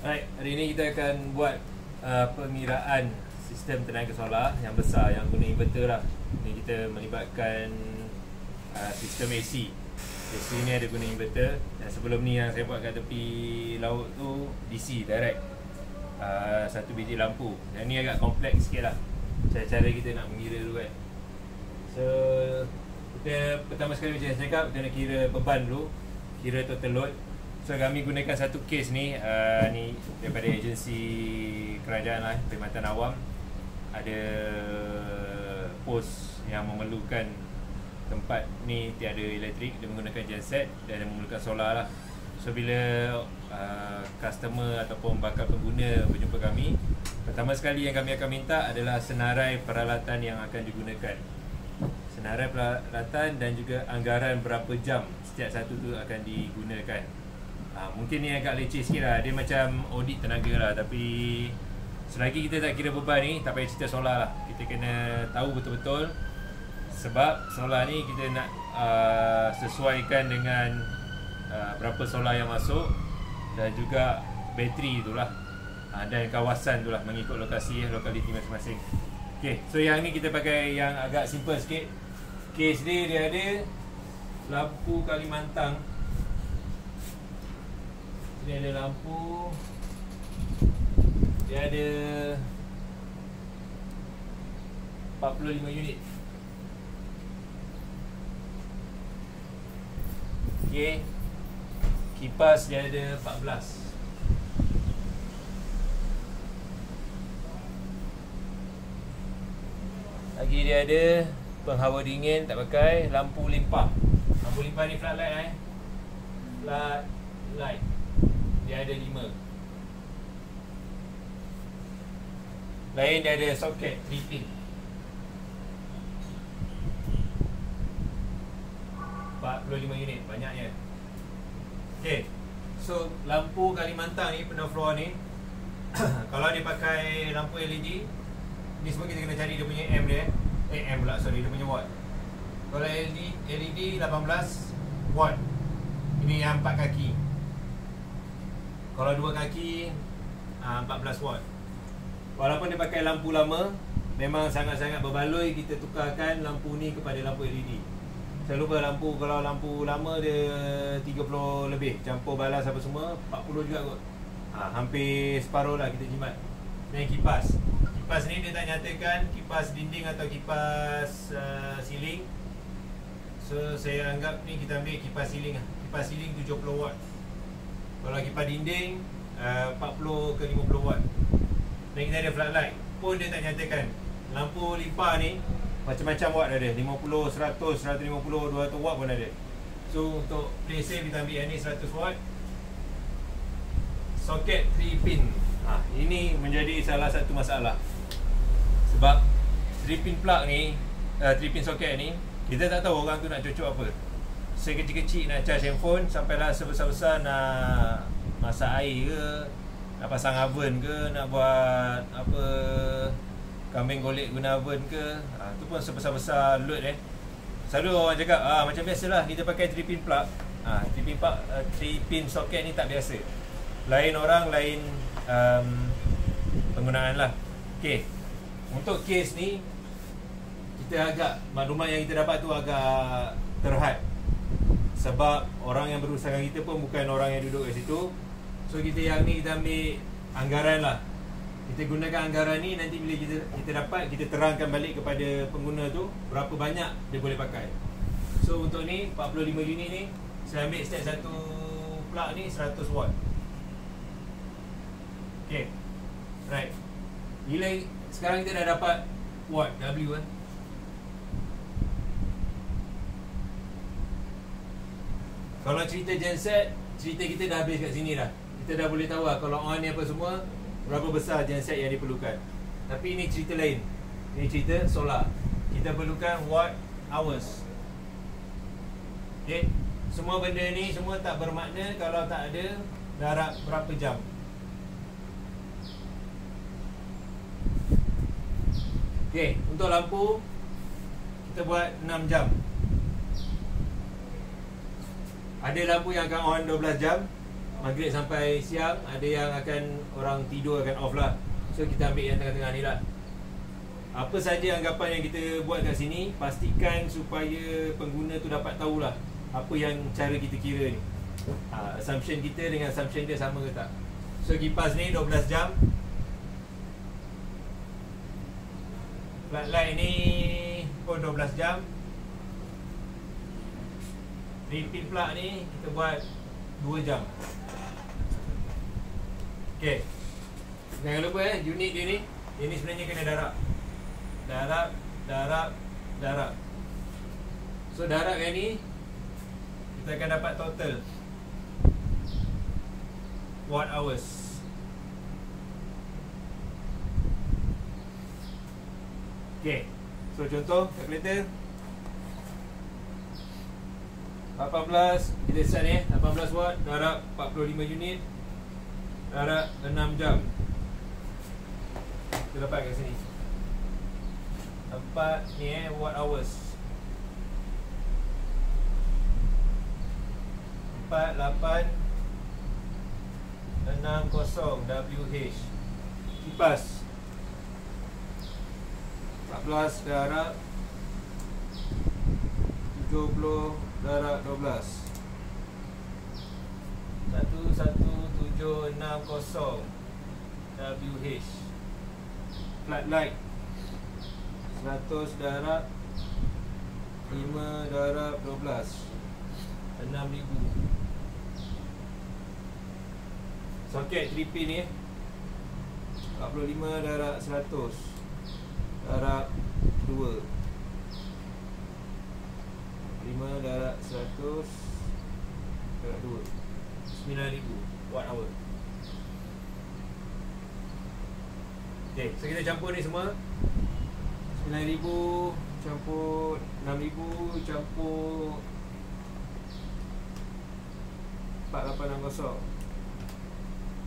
Alright, hari ini kita akan buat pengiraan sistem tenaga solar yang besar yang guna inverter lah. Ini kita melibatkan sistem AC. AC ni ada guna inverter, dan sebelum ni yang saya buat kat tepi laut tu DC direct, satu biji lampu. Yang ni agak kompleks sikit lah cara kita nak mengira tu kan. So kita pertama sekali macam saya cakap, kita nak kira beban dulu, kira total load. So kami gunakan satu kes ni, ni daripada agensi kerajaan lah, Perkhidmatan Awam. Ada pos yang memerlukan tempat ni tiada elektrik, dia menggunakan genset dan dia memerlukan solar lah. So bila customer ataupun bakal pengguna berjumpa kami, pertama sekali yang kami akan minta adalah senarai peralatan yang akan digunakan. Senarai peralatan dan juga anggaran berapa jam setiap satu tu akan digunakan. Mungkin ni agak leceh sikit lah, dia macam audit tenaga lah. Tapi selagi kita tak kira beban ni, tak payah cerita solar lah. Kita kena tahu betul-betul, sebab solar ni kita nak sesuaikan dengan berapa solar yang masuk dan juga bateri tu lah, dan kawasan tu lah, mengikut lokasi, lokaliti masing-masing. Okay, so yang ni kita pakai yang agak simple sikit. Case dia ada lampu Kalimantan. Sini ada lampu, dia ada 45 unit. Okay, kipas dia ada 14. Lagi dia ada penghawa dingin tak pakai, lampu limpah. Lampu limpah ni floodlight floodlight. Dia ada 5. Lain dia ada soket 3 pin. 45 unit, banyaknya. Okay, so lampu Kalimantan ni, penuh floor ni kalau dia pakai lampu LED, ni semua kita kena cari dia punya M dia. M pula, sorry, dia punya watt. Kalau LED 18 watt. Ini yang 4 kaki. Kalau 2 kaki 14 watt. Walaupun dia pakai lampu lama, memang sangat-sangat berbaloi kita tukarkan lampu ni kepada lampu LED. Saya lupa lampu, kalau lampu lama dia 30 lebih, campur balas apa semua 40 juga kot. Hampir separuh lah kita jimat. Dan kipas. Kipas ni dia tak nyatakan kipas dinding atau kipas ceiling. So saya anggap ni kita ambil kipas ceiling lah. Kipas ceiling 70 watt. Kalau kipas dinding 40 ke 50 watt. Dan kita ada floodlight pun dia tak nyatakan. Lampu limpah ni macam-macam watt ada, 50, 100, 150, 200 watt pun ada. So untuk play safe kita ambil yang ni 100 watt. Soket 3 pin. Ini menjadi salah satu masalah. Sebab 3 pin plug ni, 3 pin soket ni, kita tak tahu orang tu nak cocok apa. Sekecil-kecil nak charge handphone, sampailah sebesar-besar nak masak air ke, nak pasang oven ke, nak buat apa, kambing golek guna oven ke, tu pun sebesar-besar load Selalu orang cakap macam biasalah kita pakai 3 pin plug. 3 pin soket ni tak biasa. Lain orang, lain penggunaan lah. Okay, untuk kes ni kita agak, maklumat yang kita dapat tu agak terhad. Sebab orang yang berurusan dengan kita pun bukan orang yang duduk kat situ. So kita yang ni kita ambil anggaran lah. Kita gunakan anggaran ni, nanti bila kita dapat, kita terangkan balik kepada pengguna tu berapa banyak dia boleh pakai. So untuk ni 45 unit ni, saya ambil setiap satu plug ni 100 watt. Okay, right. Bila sekarang kita dah dapat watt W kan. Kalau cerita genset, cerita kita dah habis kat sini dah. Kita dah boleh tahu lah kalau on ni apa semua, berapa besar genset yang diperlukan. Tapi ini cerita lain. Ini cerita solar. Kita perlukan watt hours. Okay, semua benda ni semua tak bermakna kalau tak ada darab berapa jam. Okay, untuk lampu kita buat 6 jam. Ada lampu yang akan on 12 jam, maghrib sampai siang, ada yang akan orang tidur akan off lah. So kita ambil yang tengah-tengah ni lah. Apa saja anggapan yang kita buat kat sini, pastikan supaya pengguna tu dapat tahulah apa yang cara kita kira ni. Assumption kita dengan assumption dia sama ke tak. So kipas ni 12 jam. Floodlight ni pun 12 jam. Refill plug ni kita buat 2 jam. Okay, jangan lupa unit dia ni. Dia ni sebenarnya kena darab. Darab. So darab yang ni kita akan dapat total watt hours. Okay, so contoh kalkulator 18, kita set ni 18 watt darab 45 unit darab 6 jam. Kita dapat kat sini 4 ni watt hours. 4860 WH. Kipas 14 darab 70 darab 12 11760 WH. Floodlight 100 darab 5 darab 12 6000. Soket 3pin ni 45 darab 100 darab 2 5 darab 100 darab 2 9000 watt hour. Okay, so kita campur ni semua 9000 campur 6000 campur 4860.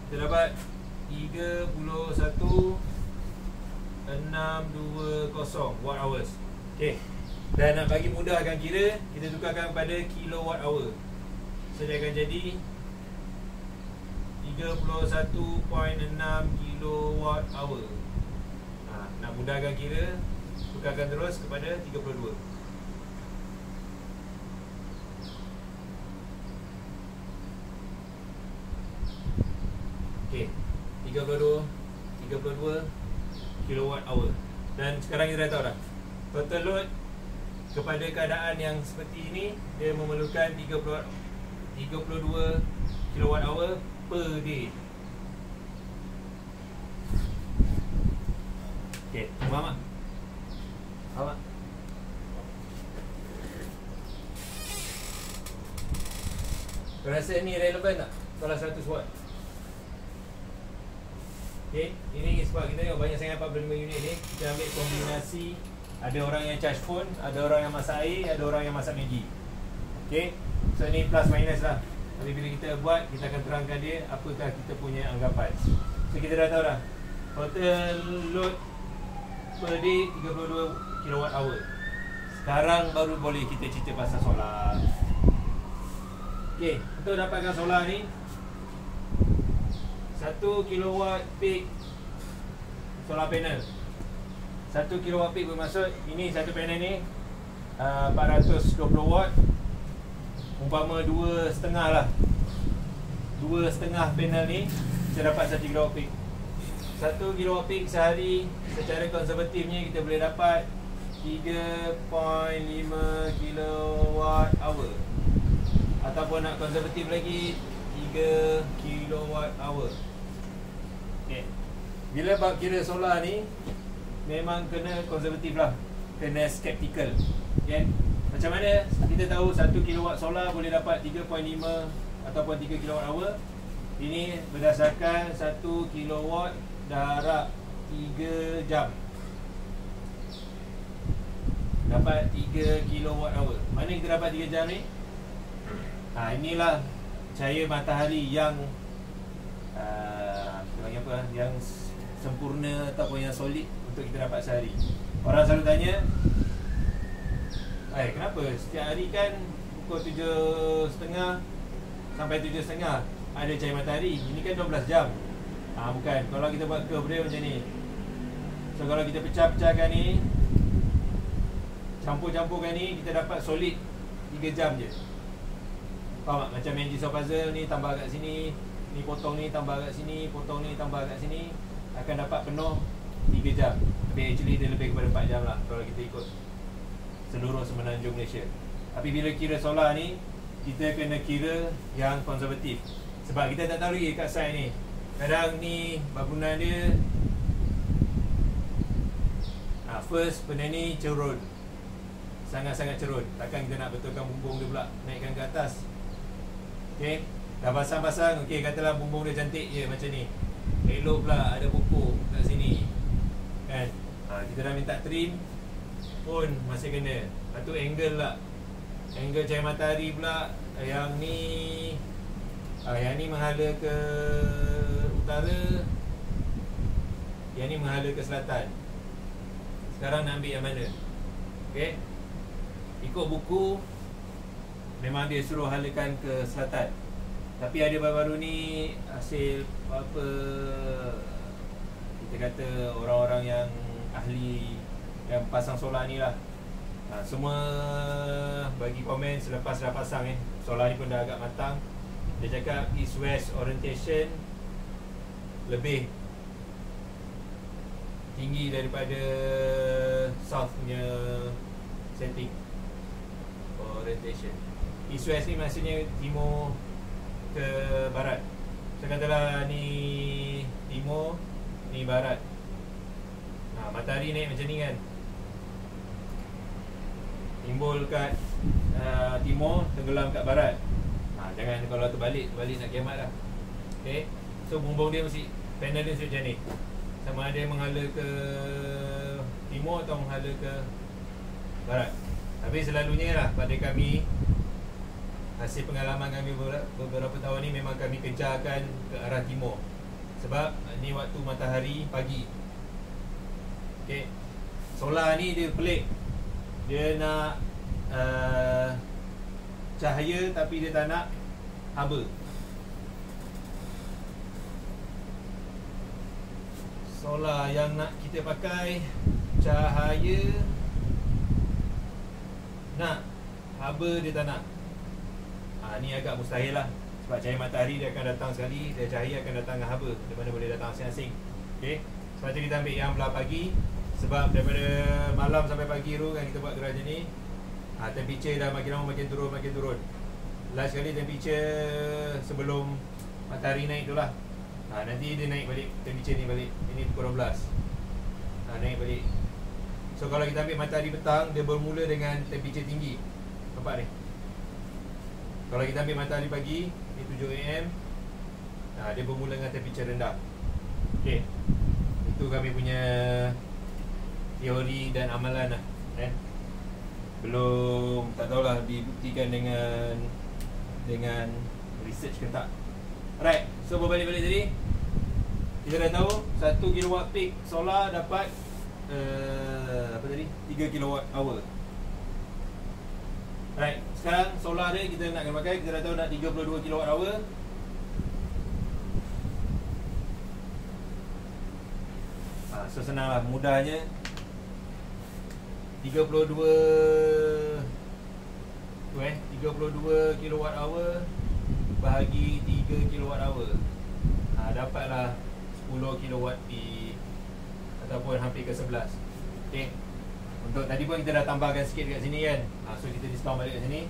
Kita dapat 31,620 watt hours. Okay, dan nak bagi mudahkan kira, kita tukarkan pada kilowatt hour. So dia akan jadi 31.6 kilowatt hour. Nak mudahkan kira, tukarkan terus kepada 32. Okay, 32 kilowatt hour. Dan sekarang kita dah tahu dah total load kepada keadaan yang seperti ini, dia memerlukan 32 kilowatt hour per day. Okay, faham tak? Faham tak? Kau rasa ni relevan tak kalau 100 watt? Okay, ini sebab kita tengok banyak sangat 45 unit ni. Kita ambil kombinasi. Ada orang yang charge phone, ada orang yang masak air, ada orang yang masak Maggi. Okay, so ni plus minus lah. Tapi bila kita buat, kita akan terangkan dia apakah kita punya anggapan. So kita dah tahu dah total load per day 32 kilowatt hour. Sekarang baru boleh kita cerita pasal solar. Okay, untuk dapatkan solar ni 1 kilowatt peak solar panel. 1 kilowatt peak bermaksud ini satu panel ni 420 watt. Umpama 2,5 lah, 2,5 panel ni kita dapat 1 kilowatt peak. 1 kilowatt peak sehari secara konservatifnya kita boleh dapat 3.5 kilowatt hour. Ataupun nak konservatif lagi 3 kilowatt hour. Okay, bila bab kira solar ni memang kena konservatif lah, kena skeptical. Okay, macam mana kita tahu 1 kilowatt solar boleh dapat 3.5 ataupun 3 kilowatt hour? Ini berdasarkan 1 kilowatt darab 3 jam dapat 3 kilowatt hour. Mana kita dapat 3 jam ni? Inilah cahaya matahari yang kita panggil apa, yang sempurna ataupun yang solid untuk kita dapat sehari. Orang selalu tanya, kenapa setiap hari kan pukul 7.30 sampai 7.30 ada cahaya matahari. Ini kan 12 jam. Bukan. Kalau kita buat curve dia macam ni. So kalau kita pecah-pecahkan ni, campur-campurkan ni, kita dapat solid 3 jam je. Faham tak? Macam main jigsaw puzzle ni, tambah kat sini, ni potong ni, tambah kat sini, potong ni, tambah kat sini, akan dapat penuh 3 jam. Tapi actually dia lebih kepada 4 jam lah kalau kita ikut seluruh semenanjung Malaysia. Tapi bila kira solar ni, kita kena kira yang konservatif. Sebab kita tak tahu lagi kat site ni, kadang ni bangunan dia first benda ni cerun, sangat-sangat cerun. Takkan kita nak betulkan bumbung dia pula naikkan ke atas. Okay, dah pasang-pasang, okay, katalah bumbung dia cantik je macam ni, elok pula ada pokok kat sini kan. Kita dah minta trim pun masih kena. Lepas tu angle lah, angle cahaya matahari pula. Yang ni menghala ke utara, yang ni menghala ke selatan. Sekarang nak ambil yang mana? Okay, ikut buku memang dia suruh halakan ke selatan. Tapi ada baru-baru ni hasil apa, kita kata orang-orang yang ahli yang pasang solar ni lah, semua bagi komen selepas dah pasang solar ni pun dah agak matang. Dia cakap east-west orientation lebih tinggi daripada south punya setting orientation. East-west ni maksudnya timur ke barat. So katalah ni timur, ni barat. Matahari naik macam ni kan, timbul kat timur, tenggelam kat barat. Jangan kalau terbalik nak kiamat lah. Okay, so bumbung dia mesti, panel dia macam ni, sama ada menghala ke timur atau menghala ke barat. Tapi selalunya lah pada kami, hasil pengalaman kami beberapa tahun ni, memang kami kejarkan ke arah timur. Sebab ni waktu matahari pagi. Okay, solar ni dia pelik. Dia nak cahaya tapi dia tak nak haba. Solar yang nak kita pakai cahaya nak, haba dia tak nak. Ni agak mustahil lah. Sebab cahaya matahari dia akan datang sekali, dia cahaya akan datang dengan haba. Di mana boleh datang asing-asing. Okay, sebab tu kita ambil yang belah pagi. Sebab daripada malam sampai pagi tu kan kita buat gerai ni, temperature dah makin lama makin turun. Last kali temperature sebelum matahari naik tu lah. Nanti dia naik balik temperature ni balik. Ini pukul 12. Naik balik. So kalau kita ambil matahari petang, dia bermula dengan temperature tinggi. Nampak ni? Kalau kita ambil matahari pagi, ni 7 AM, dia bermula dengan temperature rendah. Okay, itu kami punya teori dan amalan lah. Belum, tak tahulah dibuktikan dengan research ke tak. Alright, so berbalik-balik tadi, kita dah tahu 1 kilowatt peak solar dapat 3 kilowatt hour. Alright, sekarang solar dia kita nak kena pakai, kita dah tahu nak 32 kilowatt hour. So senang lah, mudahnya 32 kilowatt hour bahagi 3 kilowatt hour, dapatlah 10 kilowatt peak ataupun hampir ke 11. Okay, untuk tadi pun kita dah tambahkan sikit kat sini kan. So kita diskaun balik kat sini,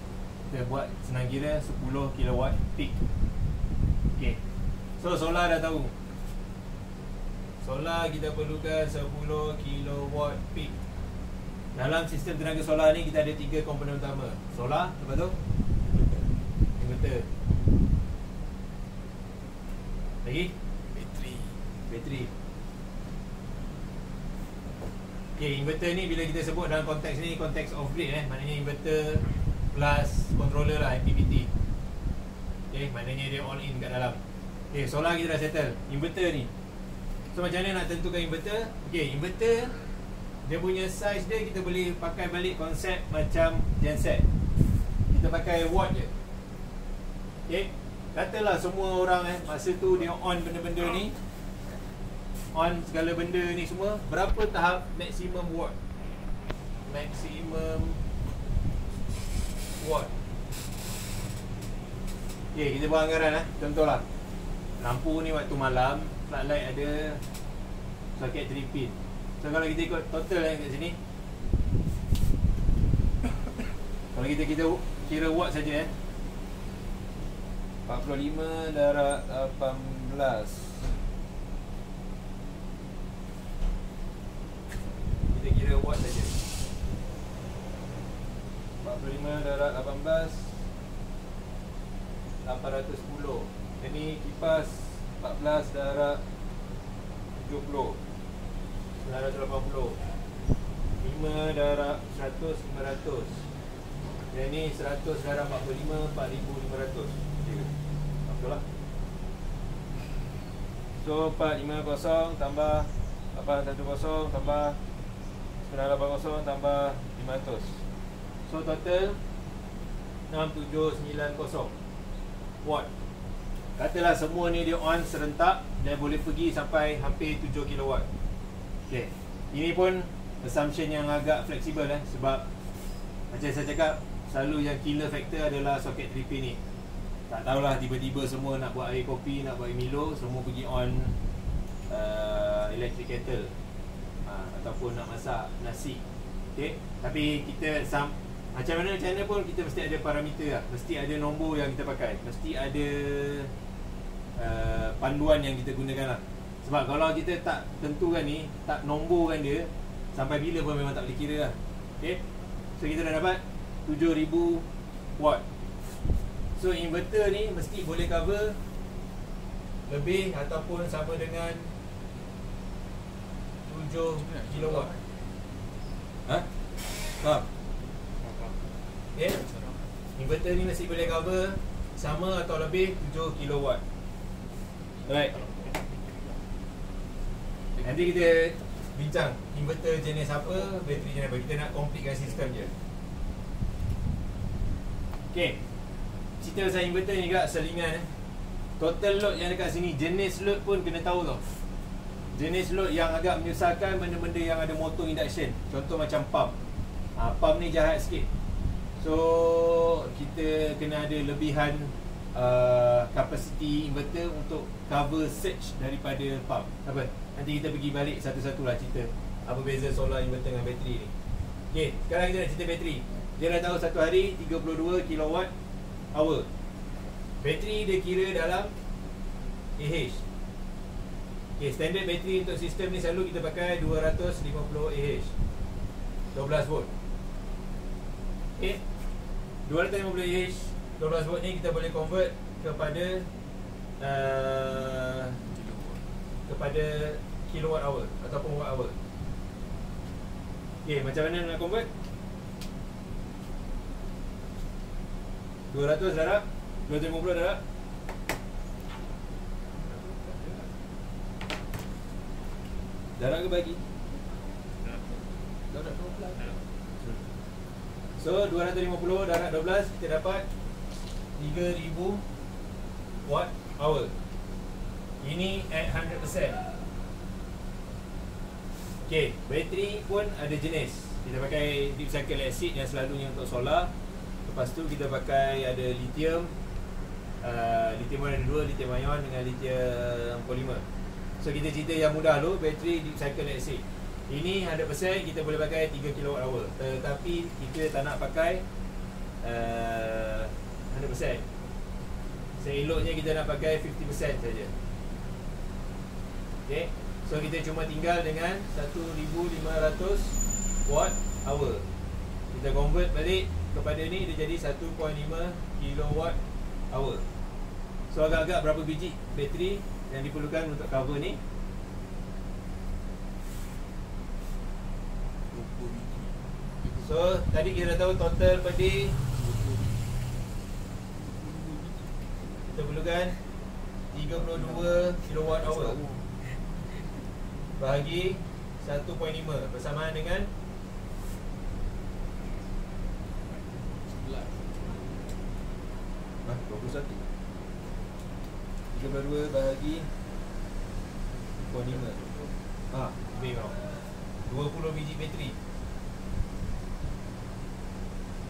kita buat senang kira 10 kilowatt peak. Okay, so solar dah tahu. Solar kita perlukan 10 kilowatt peak. Dalam sistem tenaga solar ni kita ada 3 komponen utama. Solar, lepas tu inverter. Lagi? Bateri. Okay, inverter ni bila kita sebut dalam konteks ni, konteks off grid maknanya inverter plus controller lah, MPPT. Okay, maknanya dia all in kat dalam. Okay, solar kita dah settle. Inverter ni, so macam mana nak tentukan inverter? Okay, inverter dia punya size dia, kita boleh pakai balik konsep macam genset. Kita pakai watt je. Okay, katalah semua orang masa tu dia on benda-benda ni, on segala benda ni semua, berapa tahap maksimum watt? Maksimum watt. Okay, kita buat anggaran contohlah lampu ni waktu malam, floodlight ada soket 3 pin. So kalau kita ikut total kat sini, kalau kita kira watt saja 45 darab 18. Kita kira watt saja. 45 darab 18 810. Ini kipas 14 darab 70 980. 5 darab 100 500. Yang ni 100 darab 45 4500. Betul lah. So 450 tambah 810 tambah 980 tambah 500. So total 6790 watt. Katalah semua ni dia on serentak dan boleh pergi sampai hampir 7 kilowatt. Okay, ini pun assumption yang agak fleksibel sebab macam saya cakap, selalu yang killer factor adalah soket 3 pin ni. Tak tahulah tiba-tiba semua nak buat air kopi, nak buat air Milo, semua pergi on electric kettle, ataupun nak masak nasi. Okay, tapi kita macam mana pun kita mesti ada parameter lah. Mesti ada nombor yang kita pakai, mesti ada panduan yang kita gunakan lah. Sebab kalau kita tak tentukan ni, tak nomborkan dia, sampai bila pun memang tak boleh kira lah. Okay, so kita dah dapat 7000 watt. So inverter ni mesti boleh cover lebih ataupun sama dengan 7 kilowatt. Faham? Okay, inverter ni mesti boleh cover sama atau lebih 7 kilowatt. Alright, nanti kita bincang inverter jenis apa, bateri jenis apa. Kita nak completekan sistem je. Okay, cerita pasal inverter ni juga selingan. Total load yang dekat sini, jenis load pun kena tahu tau. Jenis load yang agak menyusahkan benda-benda yang ada motor induction. Contoh macam pump. Pump ni jahat sikit. So kita kena ada lebihan capacity inverter untuk cover surge daripada pump. Apa? Nanti kita pergi balik satu-satu lah cerita apa beza solar inverter dengan bateri ni. Okay, sekarang kita nak cerita bateri. Dia dah tahu satu hari 32 kilowatt hour. Bateri dia kira dalam AH. Okay, standard bateri untuk sistem ni selalu kita pakai 250 AH, 12 volt. Okay, 250 AH 12 volt ni kita boleh convert kepada kilowatt hour ataupun watt hour. Okay, macam mana nak convert? 200 darab 250 darab darab ke bagi? Darab 12. So 250 darab 12 kita dapat 3000 watt hour. Ini at 100%. Okay, bateri pun ada jenis. Kita pakai deep cycle lead acid yang selalunya untuk solar. Lepas tu kita pakai ada lithium. Lithium ada dua, lithium ion dengan lithium polymer. So kita cerita yang mudah dulu, bateri deep cycle lead acid. Ini 100% kita boleh pakai 3 kWh. Tetapi kita tak nak pakai 100%. Seeloknya kita nak pakai 50% saja. Okay, so kita cuma tinggal dengan 1500 watt hour. Kita convert balik kepada ni, dia jadi 1.5 kilowatt hour. So agak-agak berapa biji bateri yang diperlukan untuk cover ni? 20 biji. So tadi kita dah tahu total per day kita perlukan 32 kilowatt hour bahagi 1.5 bersamaan dengan 11. 21. 32 bahagi 0.5. Lebih kau 20 biji bateri.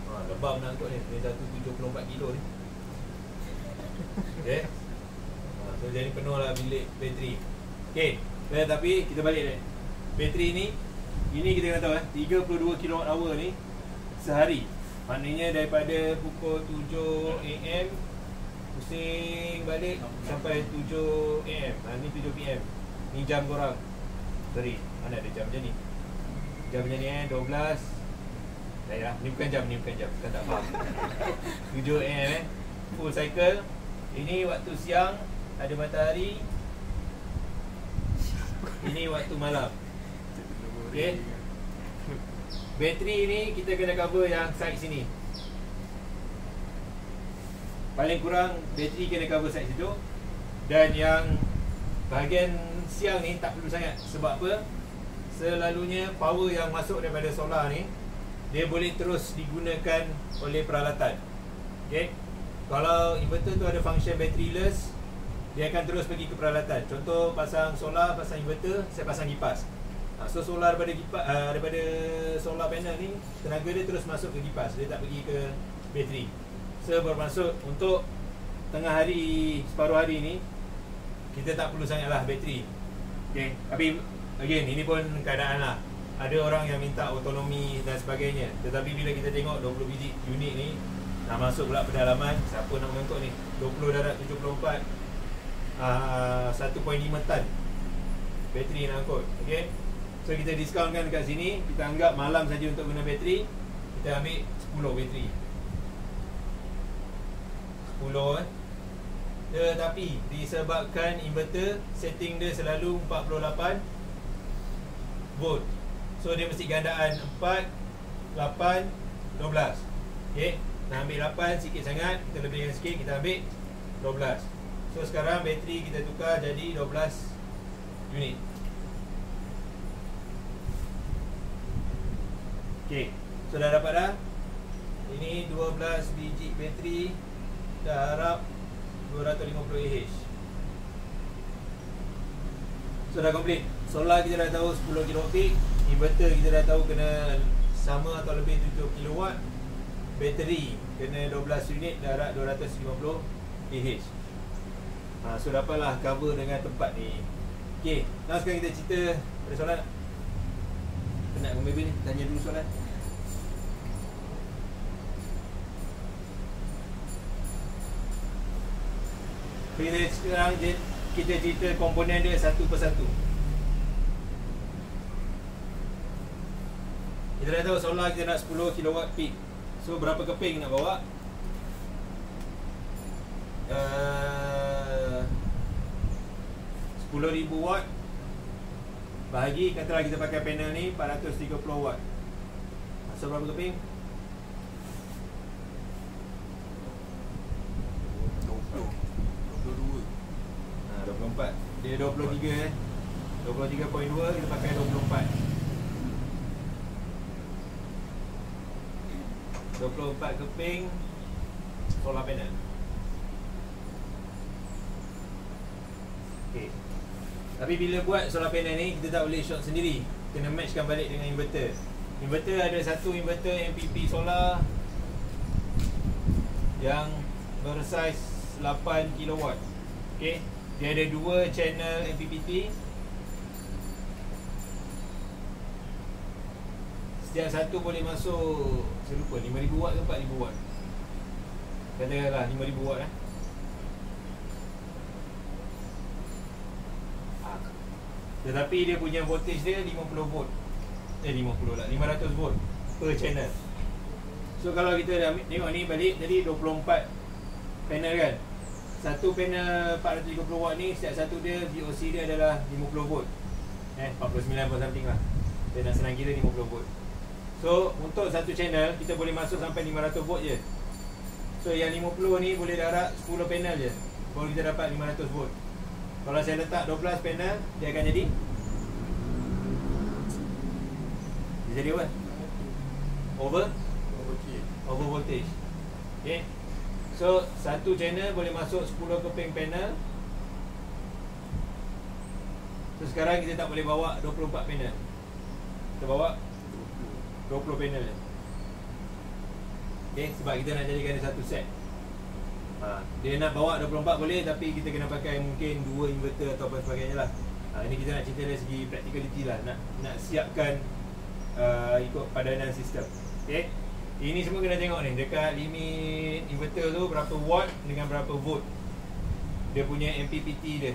Lebam nak angkut ni. Ni satu 74 kilo ni. Okay. So jadi penuh lah bilik bateri. Okay. Tapi kita balik ni. Bateri ni, ini kita kena tahu 32 kWh ni sehari. Maknanya daripada pukul 7 AM pusing balik sampai 7 AM. Ni 7 PM. Ni jam korang. Sorry, mana ada jam macam ni. Jam macam ni 12. Dah, ni bukan jam. Bukan tak faham. 7 AM full cycle. Ini waktu siang ada matahari. Ini waktu malam. Okay. Bateri ni kita kena cover yang side sini. Paling kurang bateri kena cover side situ. Dan yang bahagian siang ni tak perlu sangat. Sebab apa? Selalunya power yang masuk daripada solar ni, dia boleh terus digunakan oleh peralatan. Okay. Kalau inverter tu ada function batteryless, dia akan terus pergi ke peralatan. Contoh pasang solar, pasang inverter, saya pasang kipas. So solar daripada solar panel ni, tenaga dia terus masuk ke kipas. Dia tak pergi ke bateri. So bermaksud untuk tengah hari, separuh hari ni, kita tak perlu sangatlah bateri. Okay. Tapi again, ini pun keadaan lah. Ada orang yang minta autonomi dan sebagainya. Tetapi bila kita tengok 20 biji unit ni nak masuk pula pedalaman, siapa nak mengangkut ni? 20 darat 74 1.5 tan bateri nak angkut. Okay. So kita discountkan dekat sini. Kita anggap malam saja untuk guna bateri. Kita ambil 10 bateri 10 Tetapi disebabkan inverter setting dia selalu 48 volt, so dia mesti gandaan 4, 8, 12. Okay. Nak ambil 8 sikit sangat, kita lebihkan sikit, kita ambil 12. So sekarang bateri kita tukar jadi 12 unit. Okay. So dah dapat dah. Ini 12 biji bateri. Dah harap 250 Ah. So dah complete. Solar kita dah tahu 10 kW peak. Inverter kita dah tahu kena sama atau lebih 7 kW. Bateri kena 12 unit, dah harap 250 Ah. So dapatlah cover dengan tempat ni. Okay. Now sekarang kita cerita. Ada soalan? Penat baby ni, tanya dulu soalan. Sekarang kita cerita komponen dia satu persatu. Kita dah tahu solar kita nak 10 kW peak. So berapa keping nak bawa? 10,000 watt bahagi, katalah kita pakai panel ni 430 watt. So berapa keping? 24. Dia 23 23.2, kita pakai 24. 24 keping solar panel. Okay. Tapi bila buat solar panel ni, kita tak boleh short sendiri. Kena matchkan balik dengan inverter. Inverter ada satu inverter MPP solar yang bersaiz 8 kW. Okay. Dia ada 2 channel MPPT. Setiap satu boleh masuk, saya lupa 5,000 watt ke 4,000 watt. Katakanlah 5,000 watt Tetapi dia punya voltage dia 50 volt. 50 lah, 500 volt per channel. So kalau kita dah tengok ni balik, tadi 24 panel kan. Satu panel 430 watt ni, setiap satu dia VOC dia adalah 50 volt. 49 point something lah. Dia nak senang kira 50 volt. So untuk satu channel kita boleh masuk sampai 500 volt je. So yang 50 ni boleh darab 10 panel je, baru kita dapat 500 volt. Kalau saya letak 12 panel, dia akan jadi apa? Over voltage. Okay. So satu channel boleh masuk 10 keping panel So sekarang kita tak boleh bawa 24 panel. Kita bawa 20 panel. Okay, sebab kita nak jadikan dia satu set. Dia nak bawa 24 boleh, tapi kita kena pakai mungkin 2 inverter atau apa sebagainya lah. Ini kita nak cerita dari segi practicality lah. Nak siapkan ikut padanan sistem. Okay, ini semua kena tengok ni. Dekat limit inverter tu berapa watt dengan berapa volt. Dia punya MPPT dia,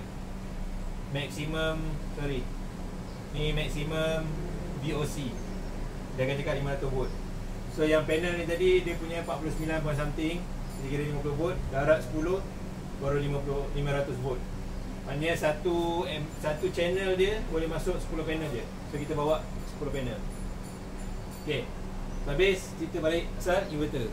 maximum, ni maximum VOC. Dia akan cakap 500 volt. So yang panel ni tadi dia punya 49 point something, dia kira 50 volt. Darab 10 baru 500 volt. Maknanya satu channel dia boleh masuk 10 panel je. So kita bawa 10 panel. Okay, habis kita balik asal inverter.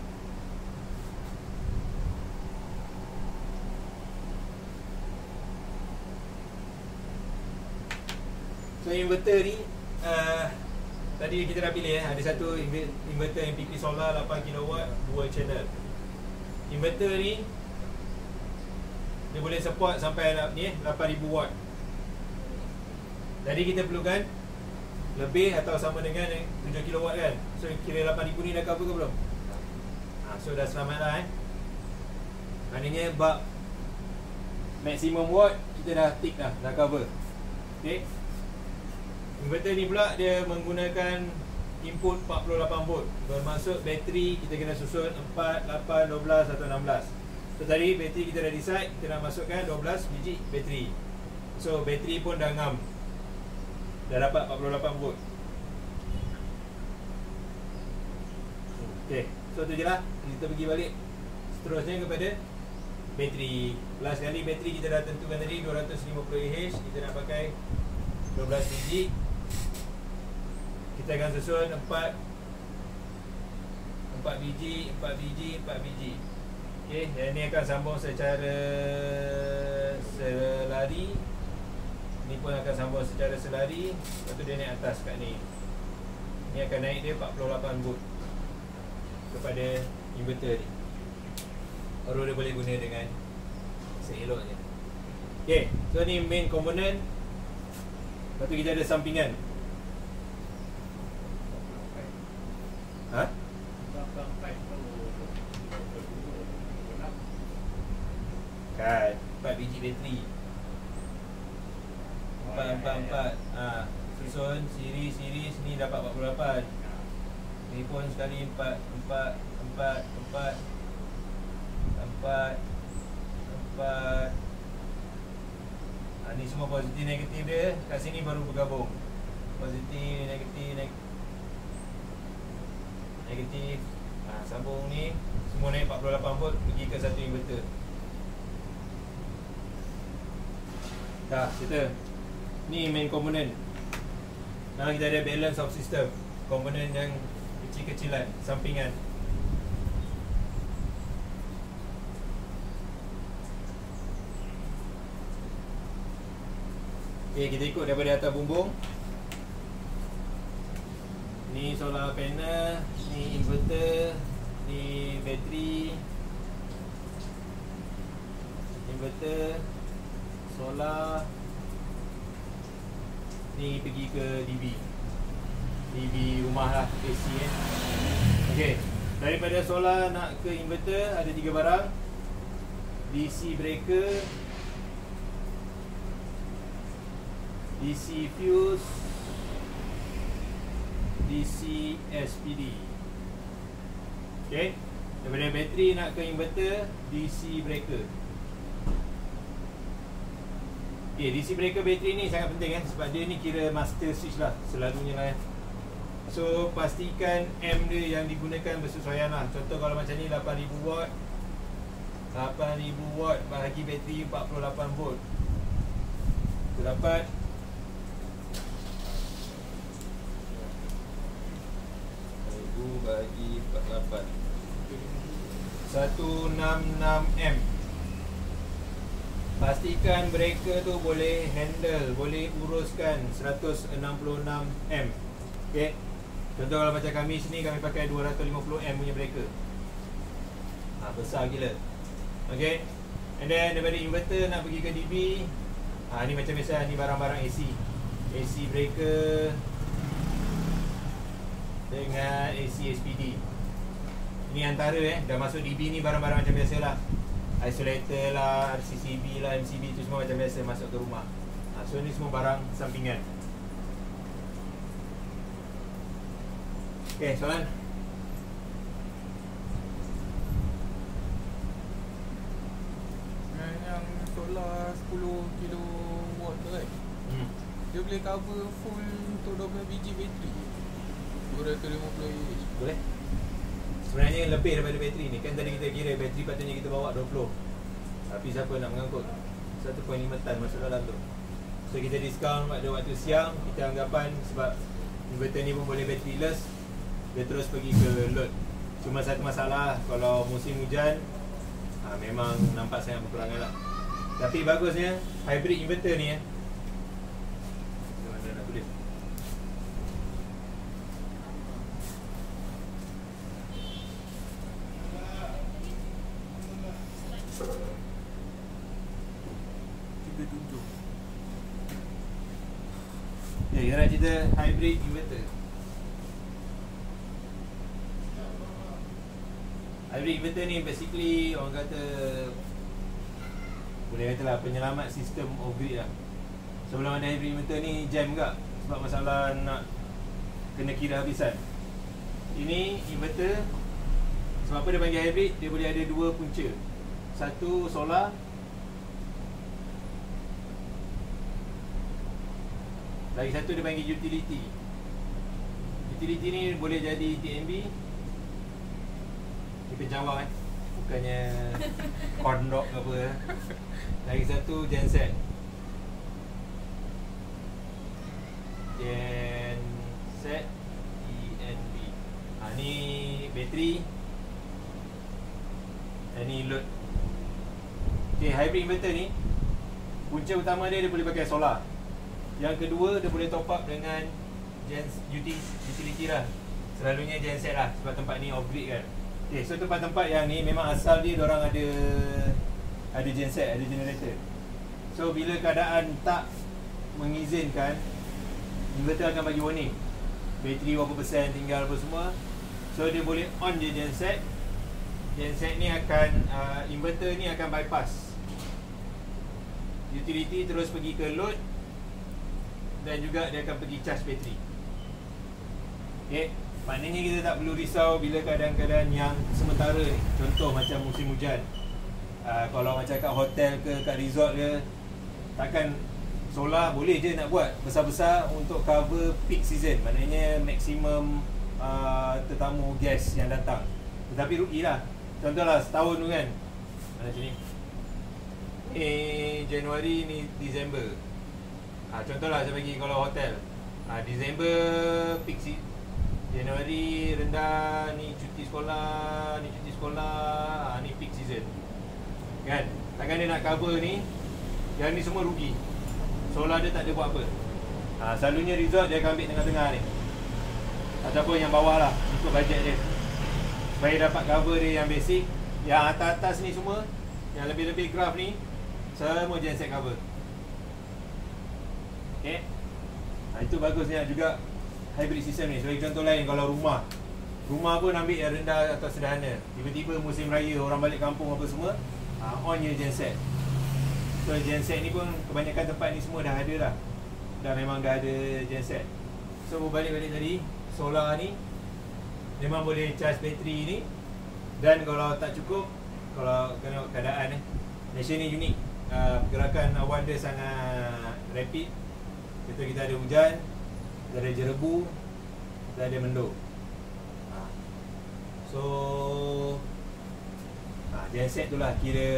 So inverter ni tadi kita dah pilih ada satu inverter MPP solar 8 kW dual channel. Inverter ni dia boleh support sampai ni 8000 watt. Jadi kita perlukan lebih atau sama dengan 7 kW kan. So kira 8000 ni dah cover ke belum? So dah selamat lah maknanya bab maximum watt kita dah tick dah cover. Okay, inverter ni pula dia menggunakan input 48 volt. Bermaksud bateri kita kena susun 4, 8, 12 atau 16. So tadi bateri kita dah decide, kita nak masukkan 12 biji bateri. So bateri pun dah ngam, dah dapat 48 volt. Okay, so tu je lah. Kita pergi balik seterusnya kepada bateri. Last kali bateri kita dah tentukan tadi 250 Ah. Kita nak pakai 12 biji. Kita akan susun 4 biji, 4 biji, 4 biji. Okey, yang ni akan sambung secara selari. Ni pun akan sambung secara selari. Lepas tu dia naik atas kat ni. Ni akan naik dia 48 volt kepada inverter ni. Baru dia boleh guna dengan seeloknya. Okey, so ni main component. Lepas tu kita ada sampingan. Kan 4 biji bateri 4 susun siri ni dapat 48. Ni pun sekali 4 ni semua positif negatif dia. Kat sini baru bergabung. Positif negatif negatif. Sambung ni semua naik 48 volt pergi ke satu inverter. Dah, kita ni main komponen. Sekarang kita ada balance of system, komponen yang kecil-kecilan, sampingan. Okay, kita ikut daripada atas bumbung. Ni solar panel, ni inverter, ni bateri, inverter, solar. Ni pergi ke DB rumah lah, AC kan. Okay, daripada solar nak ke inverter ada 3 barang. DC breaker, DC fuse, DC SPD. Okay, daripada bateri nak ke inverter, DC breaker. Okay, DC breaker bateri ni sangat penting kan, sebab dia ni kira master switch lah selalunya lah. So pastikan M dia yang digunakan bersesuaian lah. Contoh kalau macam ni 8000 watt, 8000 watt bahagi bateri 48 volt, kita dapat 1000 bahagi 48, 166 M. Pastikan breaker tu boleh handle, boleh uruskan 166 M. Okay, contoh kalau macam kami sini, kami pakai 250 M punya breaker. Besar gila. Okay, and then daripada inverter nak pergi ke DB, Ni macam biasa, ni barang-barang AC breaker dengan AC SPD. Ini antara dah masuk DB ni barang-barang macam biasa lah. Isolator lah, RCCB lah, MCB tu semua macam biasa masuk ke rumah. So ni semua barang sampingan. Okay, soalan? Yang solar 10 kilowatt tu kan, dia boleh cover full untuk 12 biji bateri 250 Ah. Boleh. Sebenarnya lebih daripada bateri ni. Kan tadi kita kira bateri patutnya kita bawa 20. Tapi siapa nak mengangkut 1.5 tan masuk dalam tu. So kita diskaun pada waktu siang. Kita anggapan sebab inverter ni pun boleh batteryless, dia terus pergi ke load. Cuma satu masalah, kalau musim hujan memang nampak sangat berkurangan lah. Tapi bagusnya hybrid inverter ni mana nak tulis? Kita nak cerita hybrid inverter. Hybrid inverter ni basically orang kata, boleh kata lah penyelamat sistem off-grid lah. Sebelum ada hybrid inverter ni jam juga sebab masalah nak kena kira habisan. Ini inverter, sebab apa dia panggil hybrid, dia boleh ada dua punca. Satu solar, lagi satu dia panggil utility. Utility ni boleh jadi TNB. Ni penjawab bukannya corn dog ke apa. Lagi satu genset. Genset ENB. Ni bateri. Ni load. Okay, hybrid inverter ni punca utama dia boleh pakai solar. Yang kedua, dia boleh top up dengan utility lah. Selalunya genset lah, sebab tempat ni off-grid kan. Okay, so tempat-tempat yang ni memang asal dia diorang ada genset, ada generator. So bila keadaan tak mengizinkan, inverter akan bagi warning, bateri berapa persen tinggal apa semua. So dia boleh on je genset. Genset ni akan inverter ni akan bypass utility, terus pergi ke load, dan juga dia akan pergi charge bateri. Okay, maknanya kita tak perlu risau bila keadaan-keadaan yang sementara ni. Contoh macam musim hujan, kalau macam kat hotel ke kat resort ke, takkan solar boleh je nak buat besar-besar untuk cover peak season, maknanya maksimum tetamu gas yang datang. Tetapi rugi lah. Contohlah setahun tu kan, macam ni, Januari ni Disember. Contohlah saya bagi kalau hotel, Disember peak season, Januari rendah, ni cuti sekolah, ni cuti sekolah, ni peak season kan. Takkan dia nak cover ni, yang ni semua rugi. Solar dia tak ada buat apa. Selalunya resort dia akan ambil tengah-tengah ni, ataupun yang bawah lah, ikut bajet dia, supaya dapat cover dia yang basic. Yang atas-atas ni semua, yang lebih-lebih graph ni, semua genset cover. Okay, itu bagusnya juga hybrid system ni. Sebagai contoh lain, kalau rumah pun ambil yang rendah atau sederhana, tiba-tiba musim raya orang balik kampung apa semua, on je genset. So genset ni pun kebanyakan tempat ni semua dah ada lah, dah memang dah ada genset. So balik-balik tadi, solar ni memang boleh charge bateri ni. Dan kalau tak cukup, kalau kena keadaan Malaysia ni unik, pergerakan awan dia sangat rapid. Kita ada hujan, kita ada jerebu, kita ada mendung. So genset tu lah kira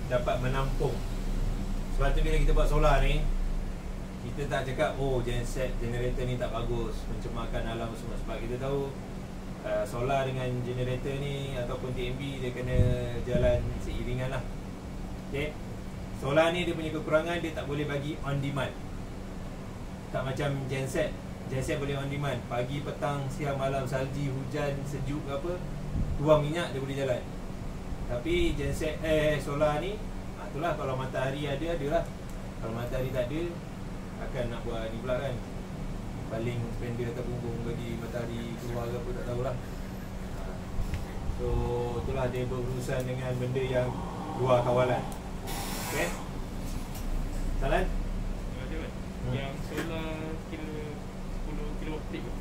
dapat menampung. Sebab tu bila kita buat solar ni, kita tak cakap genset, generator ni tak bagus, mencemarkan alam semua. Sebab kita tahu solar dengan generator ni ataupun TNB dia kena jalan seiringan lah. Okay, solar ni dia punya kekurangan, dia tak boleh bagi on demand. Tak macam genset. Genset boleh on demand, pagi, petang, siang, malam, salji, hujan, sejuk ke apa, tuang minyak dia boleh jalan. Tapi genset solar ni, itulah kalau matahari ada lah. Kalau matahari tak ada, akan nak buat ni pula kan, baling spender atau bumbung bagi matahari keluar ke apa tak tahulah. So itulah dia berurusan dengan benda yang luar kawalan. Okay, Salan? Yang solar kira 10 kilowatt peak tu,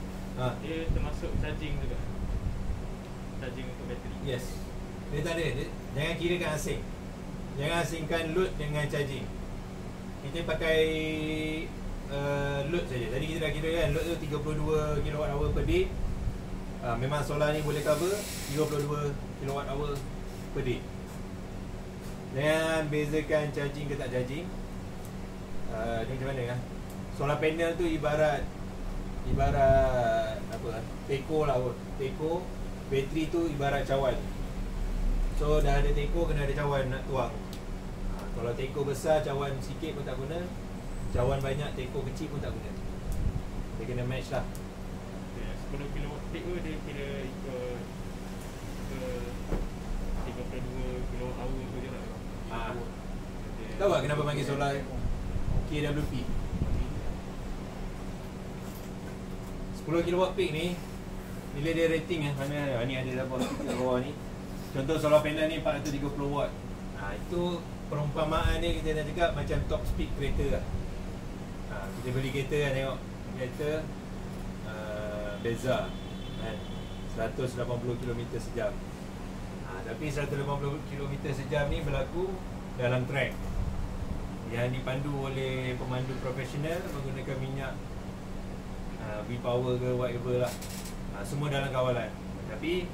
dia termasuk charging juga, charging untuk bateri. Yes. Dia tak ada, jangan kirakan asing. Jangan asingkan load dengan charging. Kita pakai load saja. Tadi kita dah kira kan, load tu 32 kWh per day. Memang solar ni boleh cover 32 kWh per day. Jangan bezakan charging ke tak charging. Ni macam mana kan? Solar panel tu ibarat apa? Teko lah kot. Teko, bateri tu ibarat cawan. So dah ada teko, kena ada cawan nak tuang. Kalau teko besar, cawan sikit pun tak guna. Cawan banyak, teko kecil pun tak guna. Dia kena match lah. 10 kilowatt peak tu dia kira ikut ke 32 kilowatt hour tu je lah. Tahu tak kenapa panggil solar KWP? 10 kilowatt peak ni, bila dia rating mana ni ada dapat kat bawah ni. Contoh solar panel ni 430 watt. Itu perumpamaan ni kita dah cakap macam top speed kereta lah. Kita beli kereta kan, tengok kereta Beza kan, 180 km sejam. Tapi 180 km sejam ni berlaku dalam track yang dipandu oleh pemandu profesional menggunakan minyak V-Power ke whatever lah. Semua dalam kawalan. Tapi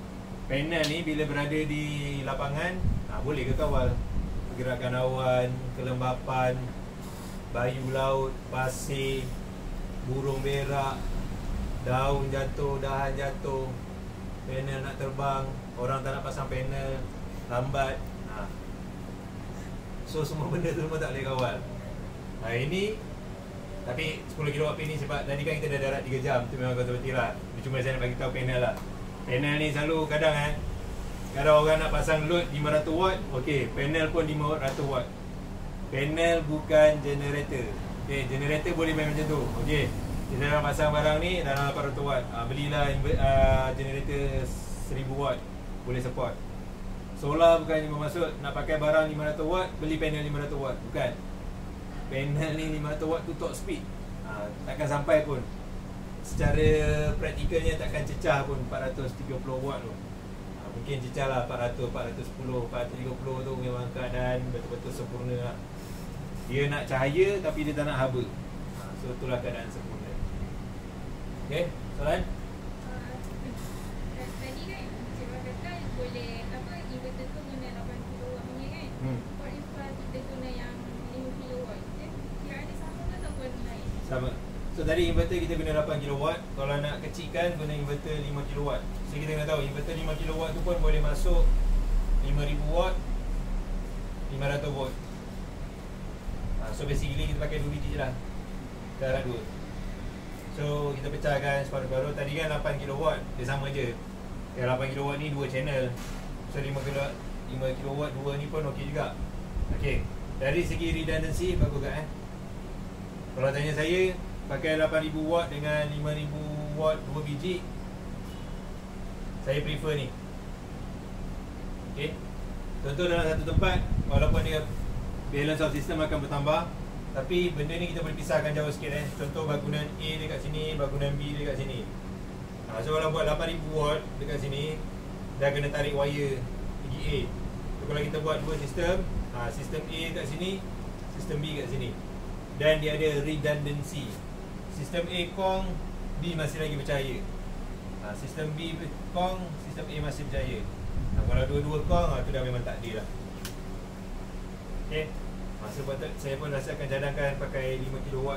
panel ni bila berada di lapangan, boleh ke kawal pergerakan awan, kelembapan, bayu laut, pasir, burung berak, daun jatuh, dahan jatuh, panel nak terbang, orang tak nak pasang panel, lambat. So semua benda tu semua tak boleh kawal. Ini tapi 10 kW ni sebab tadi kan kita dah darat 3 jam, tu memang betul-betul lah. Cuma saya nak bagi tahu panel lah. Panel ni selalu kadang kalau orang nak pasang load 500 watt, okey, panel pun 500 watt. Panel bukan generator. Okey, generator boleh main macam tu. Okey, kita nak pasang barang ni dalam 800 watt. Belilah generator 1000 watt, boleh support. Solar bukan bermaksud nak pakai barang 500 watt, beli panel 500 watt. Bukan. Panel ni 500 watt tu top speed. Takkan sampai pun. Secara praktikalnya takkan cecah pun 430 watt tu. Mungkin cecah lah 400, 410, 430 tu memang keadaan betul-betul sempurna lah. Dia nak cahaya tapi dia tak nak haba. So itulah keadaan sempurna. Okay, soalan? Tadi kan cikgu kata boleh apa, inverter tu guna 8 kW punya kan. What if kita guna yang 5 kW, dia ada sama ke ataupun lain? Sama. So tadi inverter kita guna 8 kW. Kalau nak kecilkan guna inverter 5 kW. So kita kena tahu inverter 5 kW tu pun boleh masuk 5000 watt, 500 volt. So basically kita pakai 2 biji je lah, darab 2. So kita pecahkan separuh-separuh. Tadi kan 8 kW, dia sama je. Yang 8 kW ni 2 channel. So 5 kW 2 ni pun okey juga. Okey, dari segi redundancy bagus kan? Kalau tanya saya, pakai 8000 watt dengan 5000 watt 2 biji, saya prefer ni. Okey, contoh dalam satu tempat, walaupun dia balance of system akan bertambah, tapi benda ni kita boleh pisahkan jauh sikit. Contoh bangunan A dekat sini, bangunan B dekat sini. So kalau buat 8000 watt dekat sini, dah kena tarik wire pergi A. So kalau kita buat dua sistem, sistem A kat sini, sistem B kat sini, dan dia ada redundancy. Sistem A kong, B masih lagi bercahaya. Sistem B kong, sistem A masih bercahaya. Kalau dua-dua kong, tu dah memang takdir lah. Okay, sebab tu saya pun rasa akan cadangkan pakai 5 kW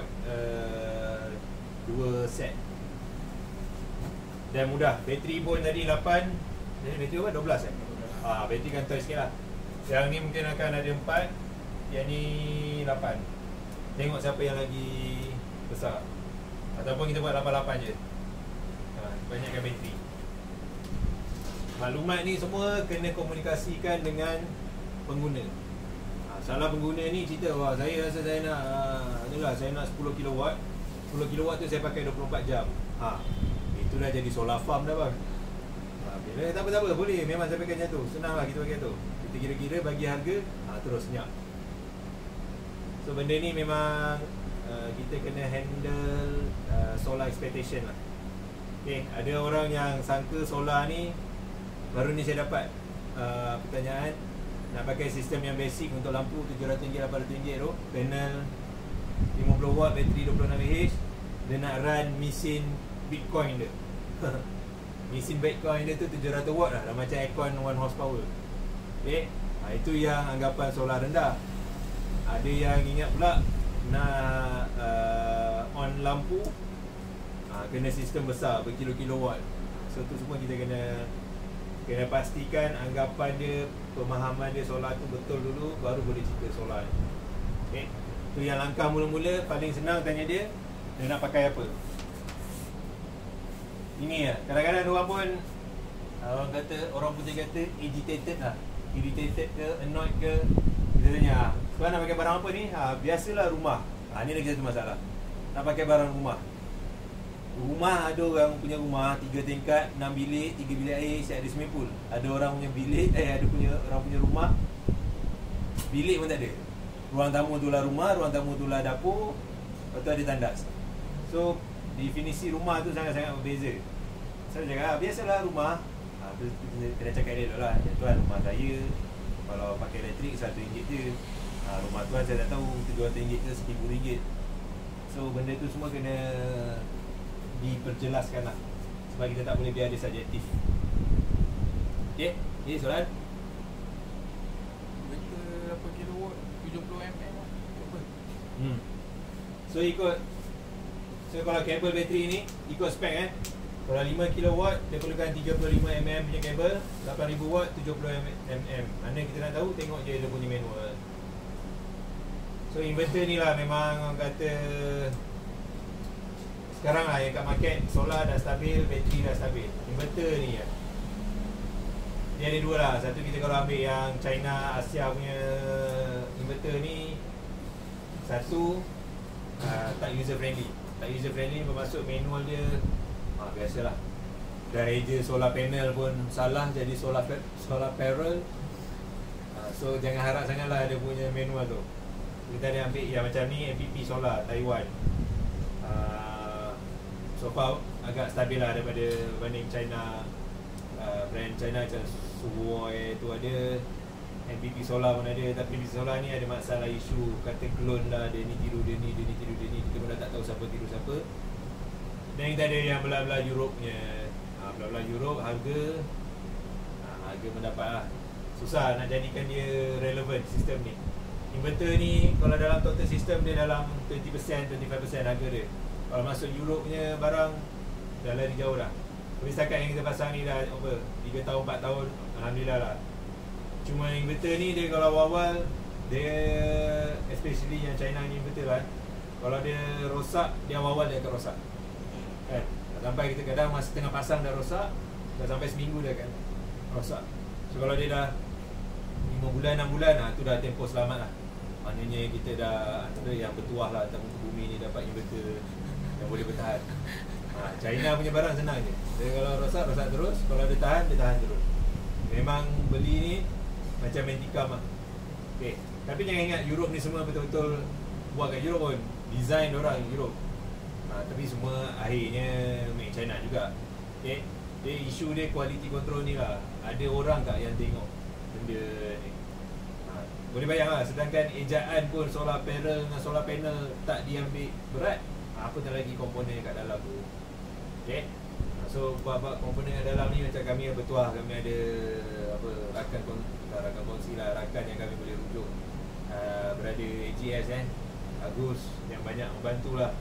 2 set. Dan mudah. Bateri pun tadi 8. Jadi bateri apa? 12 bateri kantoi sikit lah. Yang ni mungkin akan ada 4. Yang ni 8. Tengok siapa yang lagi besar. Ataupun kita buat 88 je. Banyakkan bateri. Maklumat ni semua kena komunikasikan dengan pengguna. Salah pengguna ni cerita, wah saya rasa saya nak saya nak 10 kilowatt. 10 kilowatt tu saya pakai 24 jam. Itu dah jadi solar farm dah bang. Tak apa, boleh. Memang saya pakai macam tu. Senang lah kita pakai tu. Kita kira-kira bagi harga, terus senyap. So benda ni memang kita kena handle solar expectation lah. Okay, ada orang yang sangka solar ni, baru ni saya dapat pertanyaan, nak pakai sistem yang basic untuk lampu RM700, RM800 tu, panel 50 watt, bateri 26Ah, dia nak run mesin Bitcoin dia. Mesin Bitcoin dia tu 700 watt lah, macam aircon 1 horsepower. Okay, itu yang anggapan solar rendah. Ada yang ingat pula nak on lampu, kena sistem besar berkilo-kilowatt. So tu semua kita kena pastikan anggapan dia, pemahaman dia solar tu betul dulu, baru boleh cerita solar ni. Okay, tu yang langkah mula-mula. Paling senang tanya dia nak pakai apa. Ini lah, kadang-kadang orang pun orang putih kata agitated lah, irritated ke, annoyed ke. Kita tanya, kau nak pakai barang apa ni? Biasalah rumah. Ni lagi satu masalah, nak pakai barang rumah. Rumah, ada orang punya rumah 3 tingkat, 6 bilik, 3 bilik air, siap ada swimming pool. Ada orang punya bilik, orang punya rumah bilik pun tak ada. Ruang tamu tu lah rumah, ruang tamu tu lah dapur, lepas tu ada tandas. So definisi rumah tu sangat-sangat berbeza. Saya cakap, biasalah rumah. Kena cakap dia dulu lah, tuan, rumah saya kalau pakai elektrik RM100 je. Rumah tuan saya tak tahu RM700 ke RM1000. So benda tu semua kena diperjelaskan lah, sebab kita tak boleh biar dia subjektif. Okay, soalan? Betul 8 kilowatt 70mm apa? So kalau kabel bateri ni ikut spek Kalau 5 kilowatt dia perlukan 35mm punya kabel, 8000 watt 70mm. Mana kita nak tahu, tengok je dia punya manual. So inverter ni lah memang orang kata sekarang lah yang kat market, solar dah stabil, bateri dah stabil. Inverter ni ya, dia ada dua lah. Satu, kita kalau ambil yang China, Asia punya inverter ni, satu tak user friendly. Tak user friendly bermaksud manual dia biasalah. Dah eja solar panel pun salah, jadi solar panel. So jangan harap sangatlah dia punya manual tu. Kita ada ambil yang macam ni, MPP Solar Taiwan. So far agak stabil lah daripada berbanding China. Brand China macam Suwoi tu ada, MPP Solar pun ada. Tapi MPP Solar ni ada masalah isu, kata clone lah, dia ni tiru dia ni, dia ni tiru dia ni. Kita pun dah tak tahu siapa tiru siapa. Dan kita ada yang belah-belah Europe punya. Belah-belah Europe harga mendapat lah. Susah nak jadikan dia relevant sistem ni. Inverter ni kalau dalam total sistem dia dalam 20%, 25% harga dia. Kalau masuk Europe punya barang, dah lari jauh dah. Tapi setakat yang kita pasang ni dah 3 tahun, 4 tahun, Alhamdulillah lah. Cuma inverter ni dia kalau awal, dia especially yang China ni inverter kan, kalau dia rosak, dia awal dia akan rosak kan. Sampai kita kadang masa tengah pasang dah rosak, dah sampai seminggu dia akan rosak. So kalau dia dah 5 bulan, 6 bulan, tu dah tempoh selamat lah. Maknanya kita dah antara yang bertuah lah atas muka bumi ni dapat inverter yang boleh bertahan. China punya barang senang je. Dia kalau rosak terus. Kalau dia tahan terus. Memang beli ni macam main tikam lah. Okay. Tapi jangan ingat Europe ni semua betul-betul buat kat Europe pun. Design orang Europe. Tapi semua akhirnya make China juga. Okay. Dia isu dia quality control ni lah. Ada orang tak yang tengok benda ni? Boleh bayang lah, sedangkan ejaan pun solar panel tak diambil berat, apatah lagi komponen kat dalam tu. Okay. So buat komponen kat dalam ni macam kami bertuah, kami ada rakan kongsi lah, rakan yang kami boleh rujuk. Berada AGS Agus yang banyak membantu lah.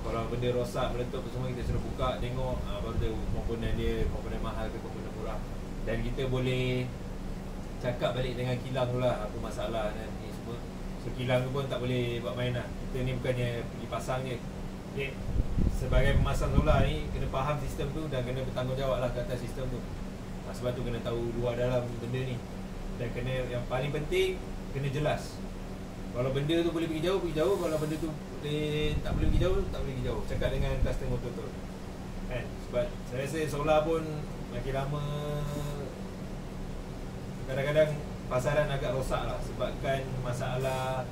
Kalau benda rosak, meletup semua kita suruh buka, tengok, baru tahu komponen dia, komponen mahal ke komponen murah. Dan kita boleh cakap balik dengan kilang tu lah, apa masalah ni semua. So kilang tu pun tak boleh buat main lah. Kita ni bukannya pergi pasang je. Okay. Sebagai pemasang solar ni, kena faham sistem tu dan kena bertanggungjawab lah ke atas sistem tu. Sebab tu kena tahu luar dalam benda ni. Dan kena, yang paling penting, kena jelas. Kalau benda tu boleh pergi jauh. Kalau benda tu tak boleh pergi jauh, tak boleh pergi jauh. Cakap dengan customer betul-betul kan? Sebab saya rasa solar pun makin lama kadang-kadang pasaran agak rosak lah, sebabkan masalah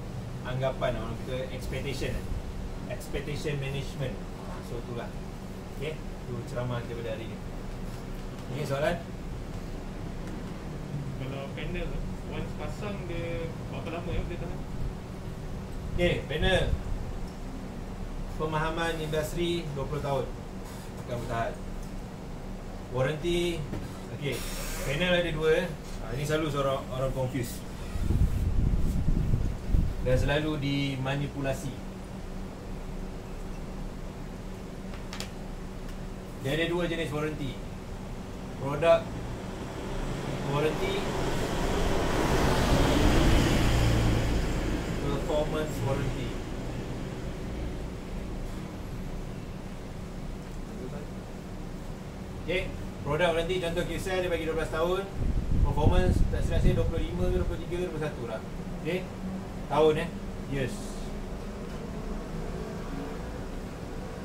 anggapan, orang kata expectation management. So itulah. Okay, itu ceramah daripada hari ni. Ini soalan? Kalau panel once pasang dia berapa lama boleh tahan? Okay, panel pemahaman industri 20 tahun akan bertahan. Warranty, okay, panel ada dua. Ini selalu orang confuse dan selalu dimanipulasi. Dia ada dua jenis warranty. Product warranty, performance warranty. Okay, product warranty contoh QCell dia bagi 12 tahun. Performance tak silap saya 25 ke 23 ke 21 lah. Okay, tahun years.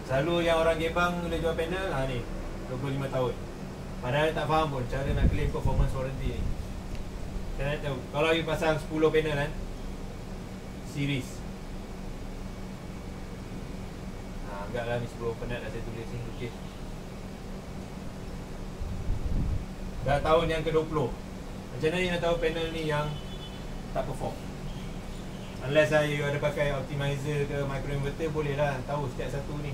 Selalu yang orang Gebang boleh jual panel ni 25 tahun. Padahal tak faham pun cara nak claim performance warranty ni. Saya nak tahu, kalau you pasang 10 panel kan, series, anggaplah ni 10, penat dah saya tulis ni. Okay, dah tahun yang ke-20, macam mana you nak tahu panel ni yang tak perform? Unless you ada pakai optimizer ke microinverter, boleh lah tahu setiap satu ni.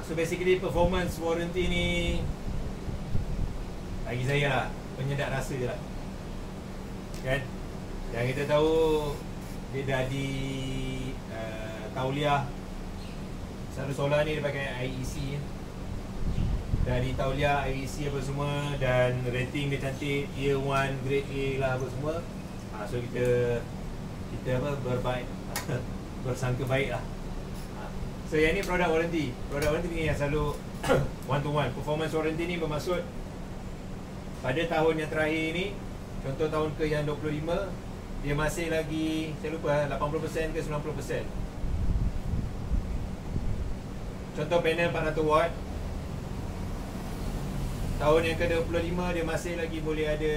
So basically performance warranty ni, bagi saya lah, penyedap rasa je lah kan. Yang kita tahu dia dah di tauliah. Selalu solar ni dia pakai IEC, dah di tauliah IEC apa semua, dan rating dia cantik, Tier 1, Grade A lah apa semua. So kita apa, berbaik bersangka baik lah. So yang ni product warranty. Product warranty ni yang selalu one to one. Performance warranty ni bermaksud pada tahun yang terakhir ni, contoh tahun ke yang 25, dia masih lagi, saya lupa 80% ke 90%. Contoh panel 400 watt, tahun yang ke 25 dia masih lagi boleh ada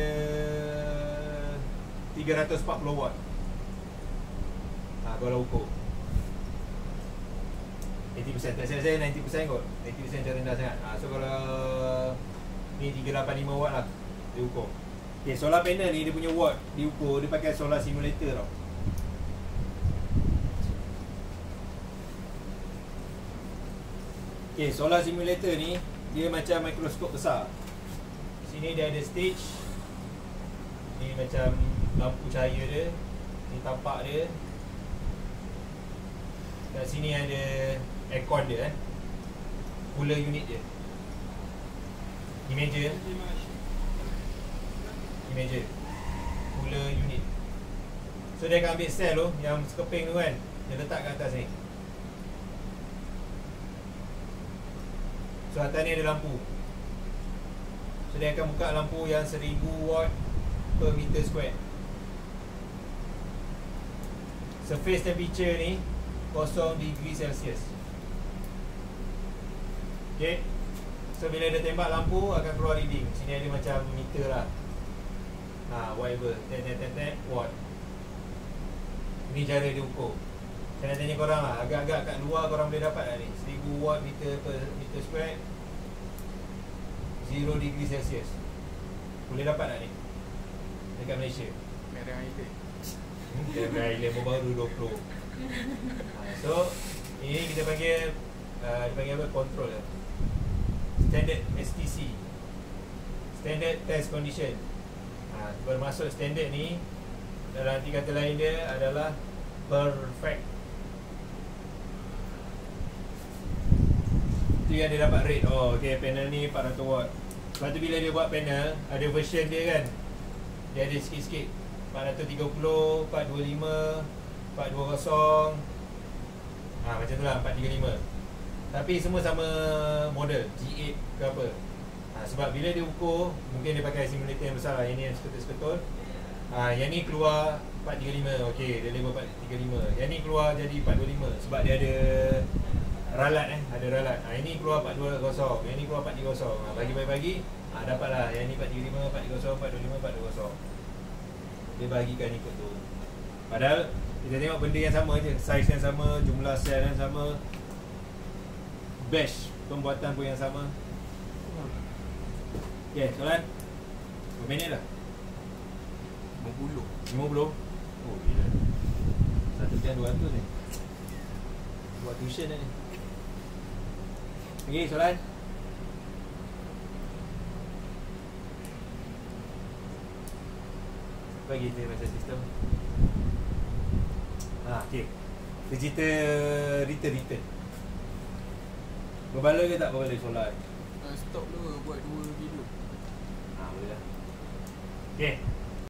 340 watt. Kalau ukur 80%, tak saya 90% kot. 90% macam rendah sangat. So kalau ni 385 watt lah dia ukur. Okay, solar panel ni dia punya watt diukur, dia pakai solar simulator tau. Okay, solar simulator ni dia macam mikroskop besar. Sini dia ada stage. Ni macam lampu cahaya dia, ni tapak dia. Kat sini ada aircon dia cooler unit dia. Ni meja. Ni meja cooler unit. So dia akan ambil sel tu yang sekeping tu kan, dia letak kat atas ni. So atas ni ada lampu. So dia akan buka lampu yang 1000 watt per meter square. Surface temperature ni 0 degree Celsius. Okay, so bila dia tembak lampu akan keluar reading. Sini ada macam meter lah, whatever, watt. Ini cara dia ukur. Saya nak tanya korang lah, agak-agak kat luar korang boleh dapat tak ni 1000 watt meter per meter square, 0 degree Celsius. Boleh dapat tak ni dekat Malaysia? Merah Island. Merah Island baru 20. So ini kita panggil dipanggil apa? Control lah. Standard STC, Standard Test Condition. Bermaksud standard ni dalam arti kata lain dia adalah perfect. Itu yang dia dapat rate. Oh okay, panel ni 400 watt. Lepas tu bila dia buat panel, ada version dia kan, dia ada sikit-sikit 430, 425, 420, macam tu lah, 435. Tapi semua sama model G8 ke apa. Sebab bila dia ukur, mungkin dia pakai simulator yang besar lah. Yang ni yang seketul-seketul. Yang ni keluar 435. Okey, dia label 435. Yang ni keluar jadi 425 sebab dia ada ralat ada ralat. Ini keluar 420, yang ni keluar 430. Bagi-bagi dapatlah. Yang ni 435, 430, 425, 420. Dia bagikan ikut tu. Padahal kita tengok benda yang sama je, saiz yang sama, jumlah sel yang sama, batch pembuatan pun yang sama. Okay, soalan? Berapa minit dah? 50. 50? Oh, gila. 1 jam 200 ni. Buat tuition ni. Okay, soalan? Bagi kita macam sistem. Okay. Kita cerita return. Berbala ke tak berbala solat? Stop dulu buat 2 video. Boleh lah. Okay.